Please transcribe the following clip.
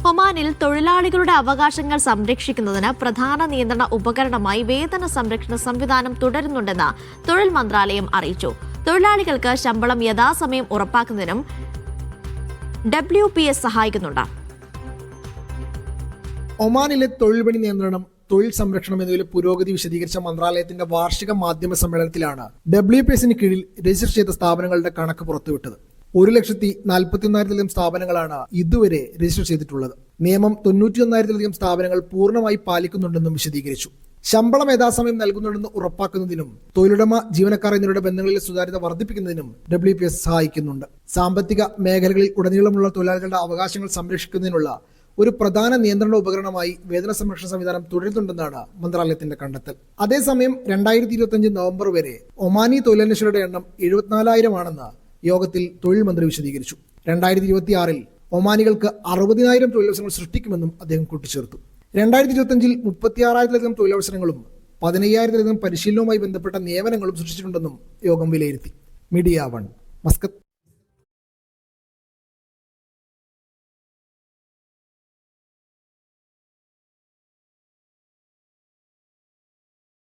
ഒമാനിൽ തൊഴിലാളികളുടെ അവകാശങ്ങൾ സംരക്ഷിക്കുന്നതിന് പ്രധാന നിയന്ത്രണ ഉപകരണമായി വേതന സംരക്ഷണ സംവിധാനം തുടരുന്നുണ്ടെന്ന് തൊഴിൽ മന്ത്രാലയം അറിയിച്ചു. തൊഴിലാളികൾക്ക് ശമ്പളം യഥാസമയം ഉറപ്പാക്കുന്നതിനും WPS സഹായിക്കുന്നുണ്ട്. ഒമാനിലെ തൊഴിൽ പണി നിയന്ത്രണം, തൊഴിൽ സംരക്ഷണം എന്നിവയിലെ പുരോഗതി വിശദീകരിച്ച മന്ത്രാലയത്തിന്റെ വാർഷിക മാധ്യമ സമ്മേളനത്തിലാണ് WPSന് കീഴിൽ രജിസ്റ്റർ ചെയ്ത സ്ഥാപനങ്ങളുടെ കണക്ക് പുറത്തുവിട്ടത്. 1,41,000 സ്ഥാപനങ്ങളാണ് ഇതുവരെ രജിസ്റ്റർ ചെയ്തിട്ടുള്ളത്. നിയമം 91,000 സ്ഥാപനങ്ങൾ പൂർണ്ണമായി പാലിക്കുന്നുണ്ടെന്നും വിശദീകരിച്ചു. ശമ്പളം യഥാസമയം നൽകുന്നുണ്ടെന്ന് ഉറപ്പാക്കുന്നതിനും തൊഴിലുടമ ജീവനക്കാർ എന്നിവരുടെ ബന്ധങ്ങളിലെ സുതാര്യത വർദ്ധിപ്പിക്കുന്നതിനും WPS സഹായിക്കുന്നുണ്ട്. സാമ്പത്തിക മേഖലകളിൽ ഉടനീളമുള്ള തൊഴിലാളികളുടെ അവകാശങ്ങൾ സംരക്ഷിക്കുന്നതിനുള്ള ഒരു പ്രധാന നിയന്ത്രണ ഉപകരണമായി വേതന സംരക്ഷണ സംവിധാനം തുടരുന്നുണ്ടെന്നാണ് മന്ത്രാലയത്തിന്റെ കണ്ടെത്തൽ. അതേസമയം 2025 നവംബർ വരെ ഒമാനി തൊഴിലന്വേഷകരുടെ എണ്ണം 74,000 ആണെന്ന് യോഗത്തിൽ തൊഴിൽ മന്ത്രി വിശദീകരിച്ചു. 2026 ഒമാനികൾക്ക് 60,000 തൊഴിലവസരങ്ങൾ സൃഷ്ടിക്കുമെന്നും അദ്ദേഹം കൂട്ടിച്ചേർത്തു. 2025 36,000 തൊഴിലവസരങ്ങളും 15,000 പരിശീലനവുമായി ബന്ധപ്പെട്ട നിയമനങ്ങളും സൃഷ്ടിച്ചിട്ടുണ്ടെന്നും യോഗം വിലയിരുത്തി. Media 1, Muscat.